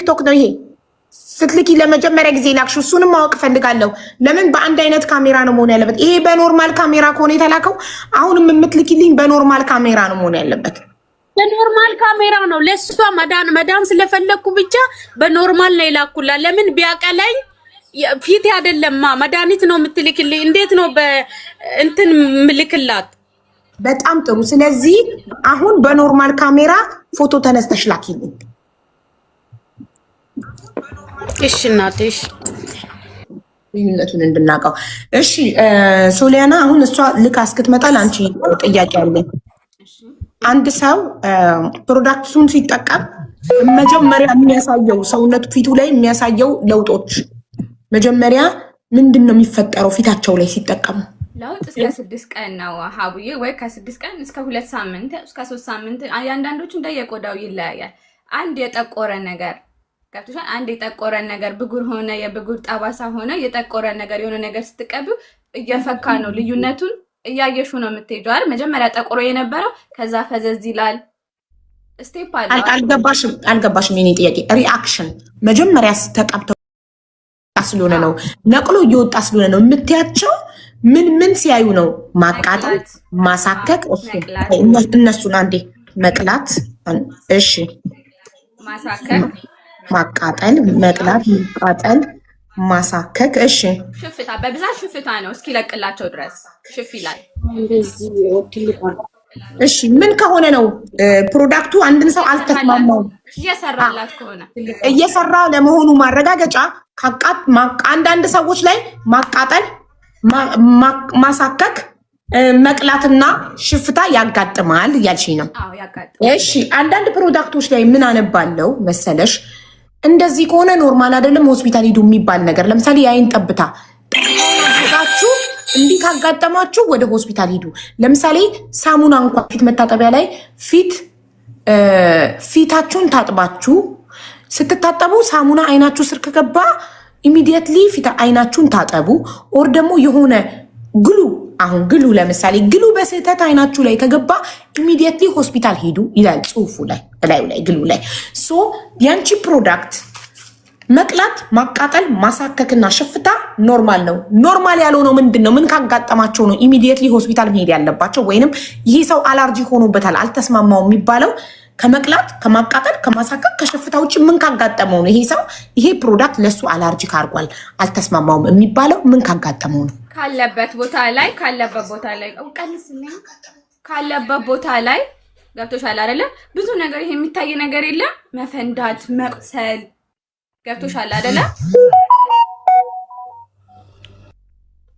ቲክቶክ ነው ይሄ? ስትልኪ ለመጀመሪያ ጊዜ ላክሽው? እሱንም ማወቅ ፈልጋለሁ። ለምን በአንድ አይነት ካሜራ ነው መሆን ያለበት? ይሄ በኖርማል ካሜራ ከሆነ የተላከው አሁንም የምትልኪልኝ በኖርማል ካሜራ ነው መሆን ያለበት። በኖርማል ካሜራ ነው። ለሷ መዳን ስለፈለኩ ብቻ በኖርማል ነው የላኩላ። ለምን ቢያቀላኝ ፊት አይደለማ መድኃኒት ነው የምትልክልኝ። እንዴት ነው በእንትን ምልክላት? በጣም ጥሩ። ስለዚህ አሁን በኖርማል ካሜራ ፎቶ ተነስተሽ ላኪልኝ። እሺ እናትሽ ልዩነቱን እንድናውቀው። እሺ ሶሊያና፣ አሁን እሷ ልክ እስክትመጣ ለአንቺ ጥያቄ አለኝ። አንድ ሰው ፕሮዳክቱን ሲጠቀም መጀመሪያ የሚያሳየው ሰውነቱ ፊቱ ላይ የሚያሳየው ለውጦች መጀመሪያ ምንድን ነው የሚፈጠረው ፊታቸው ላይ ሲጠቀሙ? ለውጥ እስከ 6 ቀን ነው ሀቡዬ፣ ወይ ከ6 ቀን እስከ 2 ሳምንት እስከ 3 ሳምንት። አንዳንዶቹ እንደየቆዳው ይለያያል። አንድ የጠቆረ ነገር ገብቶሻል? አንድ የጠቆረ ነገር ብጉር ሆነ የብጉር ጠባሳ ሆነ የጠቆረ ነገር የሆነ ነገር ስትቀቢው እየፈካ ነው። ልዩነቱን እያየሹ ነው የምትሄጂው አይደል? መጀመሪያ ጠቆሮ የነበረው ከዛ ፈዘዝ ይላል። ስቴፕ አለ። አልገባሽም የኔ ጥያቄ። ሪአክሽን መጀመሪያ ተቀብተው ስለሆነ ነው ነቅሎ እየወጣ ስለሆነ ነው የምትያቸው። ምን ሲያዩ ነው? ማቃጠል፣ ማሳከክ። እነሱን አንዴ መቅላት፣ እሺ፣ ማሳከክ፣ ማቃጠል፣ መቅላት፣ ማቃጠል፣ ማሳከክ። እሺ፣ ሽፍታ፣ በብዛት ሽፍታ ነው እስኪለቅላቸው ድረስ ሽፍ ይላል። እሺ፣ ምን ከሆነ ነው ፕሮዳክቱ አንድን ሰው አልተስማማውም እየሰራላት ከሆነ እየሰራ ለመሆኑ ማረጋገጫ አንዳንድ ሰዎች ላይ ማቃጠል፣ ማሳከክ፣ መቅላትና ሽፍታ ያጋጥማል እያልሽኝ ነው? እሺ፣ አንዳንድ ፕሮዳክቶች ላይ ምን አነባለው መሰለሽ? እንደዚህ ከሆነ ኖርማል አይደለም ሆስፒታል ሂዱ የሚባል ነገር። ለምሳሌ የአይን ጠብታ ጠብታችሁ እንዲህ ካጋጠማችሁ ወደ ሆስፒታል ሂዱ። ለምሳሌ ሳሙና እንኳን ፊት መታጠቢያ ላይ ፊታችሁን ታጥባችሁ ስትታጠቡ ሳሙና አይናችሁ ስር ከገባ ኢሚዲየትሊ አይናችሁን ታጠቡ። ኦር ደግሞ የሆነ ግሉ፣ አሁን ግሉ ለምሳሌ ግሉ በስህተት አይናችሁ ላይ ከገባ ኢሚዲየትሊ ሆስፒታል ሄዱ ይላል ጽሁፉ ላይ እላዩ ላይ ግሉ ላይ። ሶ ያንቺ ፕሮዳክት መቅላት፣ ማቃጠል፣ ማሳከክና ሽፍታ ኖርማል ነው። ኖርማል ያልሆነው ምንድን ነው? ምን ካጋጠማቸው ነው ኢሚዲየትሊ ሆስፒታል መሄድ ያለባቸው? ወይንም ይህ ሰው አላርጂ ሆኖበታል አልተስማማው የሚባለው ከመቅላት፣ ከማቃጠል፣ ከማሳከክ፣ ከሽፍታ ውጭ ምን ካጋጠመው ነው? ይሄ ፕሮዳክት ለሱ አላርጂ ካርጓል አልተስማማውም የሚባለው ምን ካጋጠመው ነው? ካለበት ቦታ ላይ ገብቶሻል አይደለ? ብዙ ነገር ይሄ የሚታይ ነገር የለም። መፈንዳት፣ መቁሰል ገብቶሻል አይደለ?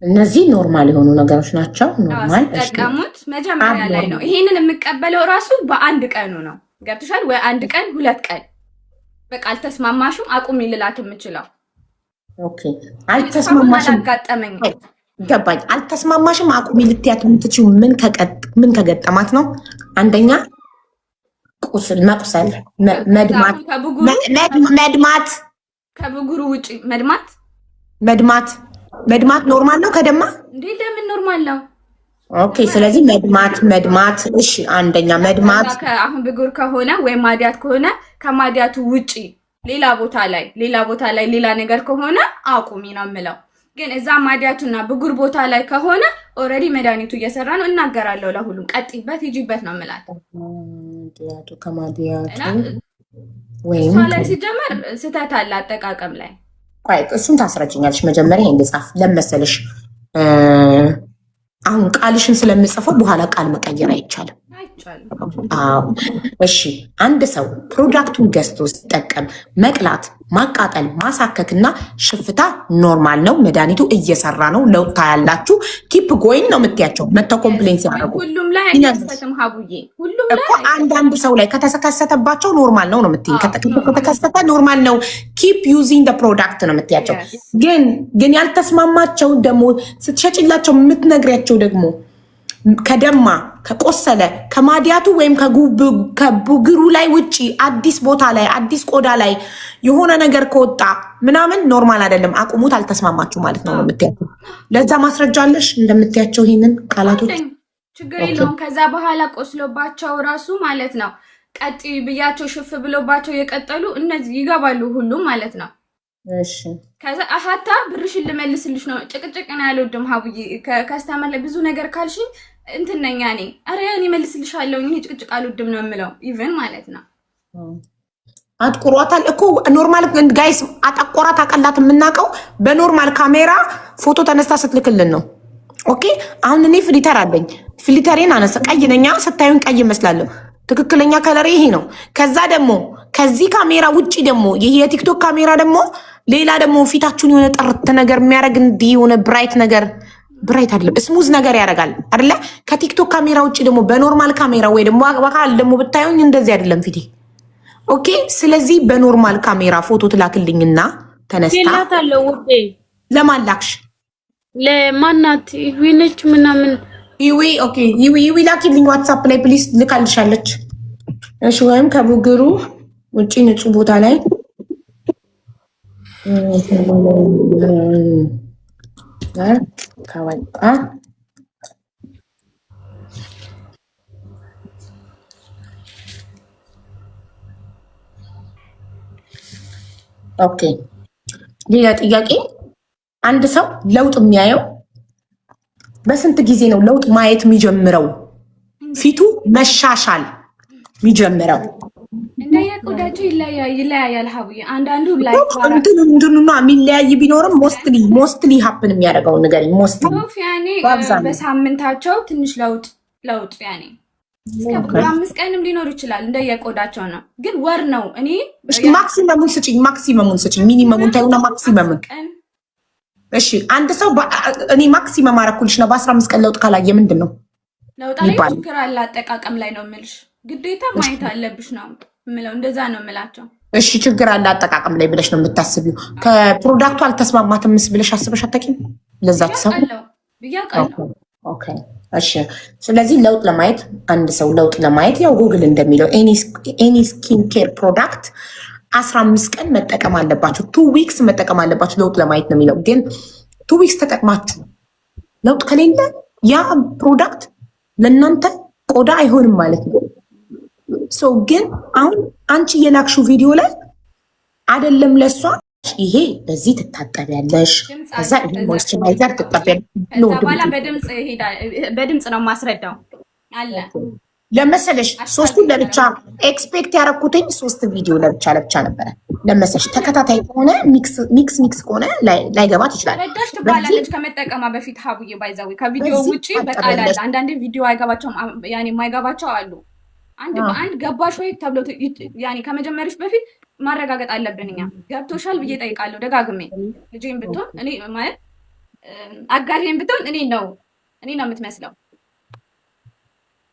እነዚህ ኖርማል የሆኑ ነገሮች ናቸው። ኖርማል ተጠቀሙት። መጀመሪያ ላይ ነው ይሄንን የምቀበለው ራሱ በአንድ ቀኑ ነው። ገብቶሻል ወይ? 1 ቀን 2 ቀን በቃ አልተስማማሽም አቁሚ ልላት የምችለው። ኦኬ፣ አልተስማማሽም አጋጠመኝ ገባኝ። አልተስማማሽም አቁሚ ልትያት የምትችው ምን ከገጠማት ነው? አንደኛ ቁስል፣ መቁሰል፣ መድማት ከብጉሩ ውጪ መድማት ኖርማል ነው። ከደማ እንዴ ለምን ኖርማል ነው? ኦኬ፣ ስለዚህ መድማት። እሺ፣ አንደኛ መድማት። አሁን ብጉር ከሆነ ወይም ማዲያት ከሆነ ከማዲያቱ ውጪ ሌላ ቦታ ላይ ሌላ ነገር ከሆነ አቁሚ ነው የምለው። ግን እዛ ማዲያቱና ብጉር ቦታ ላይ ከሆነ ኦልሬዲ መድኃኒቱ እየሰራ ነው። እናገራለሁ ለሁሉም ቀጥይበት፣ ሂጂበት ነው የምላት። ከማዲያቱ ወይም ላይ ሲጀመር ስህተት አለ አጠቃቀም ላይ። ቆይ እሱን ታስረጅኛለሽ። መጀመሪያ ይሄን ልጻፍ ለመሰለሽ። አሁን ቃልሽን ስለምጽፈው በኋላ ቃል መቀየር አይቻልም። አዎ፣ እሺ። አንድ ሰው ፕሮዳክቱን ገዝቶ ሲጠቀም መቅላት፣ ማቃጠል፣ ማሳከክና ሽፍታ ኖርማል ነው። መድኃኒቱ እየሰራ ነው። ለውጥ ታያላችሁ። ኪፕ ጎይን ነው የምትያቸው። መተው ኮምፕሌንስ ያደረጉ ሁሉም ላይ አይከሰትም ሀቡዬ። ሁሉም ላይ እኮ አንዳንድ ሰው ላይ ከተከሰተባቸው ኖርማል ነው የምትይኝ። ከተከሰተ ኖርማል ነው። ኪፕ ዩዚንግ ደ ፕሮዳክት ነው የምትያቸው። ግን ያልተስማማቸው ደግሞ ስትሸጭላቸው የምትነግሪያቸው ደግሞ ከደማ፣ ከቆሰለ፣ ከማዲያቱ ወይም ከቡግሩ ላይ ውጪ አዲስ ቦታ ላይ አዲስ ቆዳ ላይ የሆነ ነገር ከወጣ ምናምን ኖርማል አይደለም፣ አቁሙት፣ አልተስማማችሁ ማለት ነው የምትያቸው። ለዛ ማስረጃ አለሽ እንደምትያቸው ይሄንን ቃላቶች? ችግር የለውም። ከዛ በኋላ ቆስሎባቸው ራሱ ማለት ነው ቀጥ ብያቸው ሽፍ ብሎባቸው የቀጠሉ እነዚህ ይገባሉ ሁሉም ማለት ነው። እሺ ከዛ አሃታ ብርሽን ልመልስልሽ ነው ጭቅጭቅ ነው ያልወድም ሀቡዬ ከስተመር ላይ ብዙ ነገር ካልሽኝ እንትነኛ ነኝ አረ እኔ መልስልሻለሁ እኔ ጭቅጭቅ አልወድም ነው የምለው ኢቭን ማለት ነው። አጥቁሯታል እኮ ኖርማል ጋይስ አጠቆራት አቀላት የምናውቀው በኖርማል ካሜራ ፎቶ ተነስታ ስትልክልን ነው። ኦኬ አሁን እኔ ፍሊተር አለኝ ፍሊተሬን አነሳ ቀይ ነኛ ስታዩን ቀይ እመስላለሁ ትክክለኛ ከለር ይሄ ነው። ከዛ ደግሞ ከዚህ ካሜራ ውጪ ደግሞ ይሄ የቲክቶክ ካሜራ ደግሞ ሌላ ደግሞ ፊታችሁን የሆነ ጥርት ነገር የሚያደርግ እንዲህ የሆነ ብራይት ነገር ብራይት አይደለም ስሙዝ ነገር ያደርጋል አይደለ? ከቲክቶክ ካሜራ ውጪ ደግሞ በኖርማል ካሜራ ወይ ደግሞ በካል ደግሞ ብታዩኝ እንደዚህ አይደለም ፊቴ። ኦኬ ስለዚህ በኖርማል ካሜራ ፎቶ ትላክልኝና ተነስታ ላታለው ውዴ ለማላክሽ ለማናት ይዊነች ምናምን ይዊ ኦኬ ይዊ ላኪልኝ ዋትስአፕ ላይ ፕሊዝ ልካልሻለች። እሺ ወይም ከቡግሩ ውጪ ንጹህ ቦታ ላይ ከወጣ ኦኬ ሌላ ጥያቄ አንድ ሰው ለውጥ የሚያየው በስንት ጊዜ ነው ለውጥ ማየት የሚጀምረው? ፊቱ መሻሻል የሚጀምረው እንደየቆዳቸው ይለያያል ሀቡዬ አንዳንዱ ላይ እንትኑና የሚለያይ ቢኖርም ሞስትሊ ሀፕን የሚያደርገውን ነገር ያኔ በሳምንታቸው ትንሽ ለውጥ ያኔ እስከ 5 ቀንም ሊኖር ይችላል እንደየቆዳቸው ነው። ግን ወር ነው እኔ ማክሲመሙን ስጭኝ ሚኒመሙን ታዩና ማክሲመሙን እሺ አንድ ሰው እኔ ማክሲመም አረኩልሽ ነው በ15 ቀን ለውጥ ካላየ ምንድን ነው ለውጥ ላይ ችግር አለ አጠቃቀም ላይ ነው የምልሽ ግዴታ ማየት አለብሽ ነው የምለው እንደዛ ነው የምላቸው። እሺ ችግር አለ አጠቃቀም ላይ ብለሽ ነው የምታስቢው ከፕሮዳክቱ አልተስማማትምስ ብለሽ አስበሽ አታውቂም ለዛች ሰው ብያውቃለሁ። ኦኬ እሺ ስለዚህ ለውጥ ለማየት አንድ ሰው ለውጥ ለማየት ያው ጉግል እንደሚለው ኤኒ ስኪን ኬር ፕሮዳክት 15 ቀን መጠቀም አለባችሁ 2 ዊክስ መጠቀም አለባችሁ ለውጥ ለማየት ነው የሚለው። ግን 2 ዊክስ ተጠቅማችሁ ለውጥ ከሌለ ያ ፕሮዳክት ለእናንተ ቆዳ አይሆንም ማለት ነው። ሶ ግን አሁን አንቺ የላክሽው ቪዲዮ ላይ አይደለም ለሷ ይሄ በዚህ ትታጠቢያለሽ ከዛ ይሄ ሞይስቸራይዘር ትቀበያለሽ ነው በኋላ በድምጽ ነው ማስረዳው አለ ለመሰለሽ ሶስቱን ለብቻ ኤክስፔክት ያረኩትኝ 3 ቪዲዮ ለብቻ ነበረ ለመሰለሽ ተከታታይ ከሆነ ሚክስ ከሆነ ላይገባት ይችላል። ረዳሽ ትባላለች ከመጠቀማ በፊት ሀቡዬ ባይዛዊ ከቪዲዮ ውጪ በቃላል አንዳንዴ ቪዲዮ አይገባቸውም ያኔ የማይገባቸው አሉ። አንድ ገባሽ ወይ ተብሎ ያኔ ከመጀመሪያሽ በፊት ማረጋገጥ አለብን። እኛ ገብቶሻል ብዬ ጠይቃለሁ ደጋግሜ ልጄን ብትሆን እኔ ማለት አጋሪን ብትሆን እኔ ነው የምትመስለው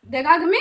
ደጋግሜ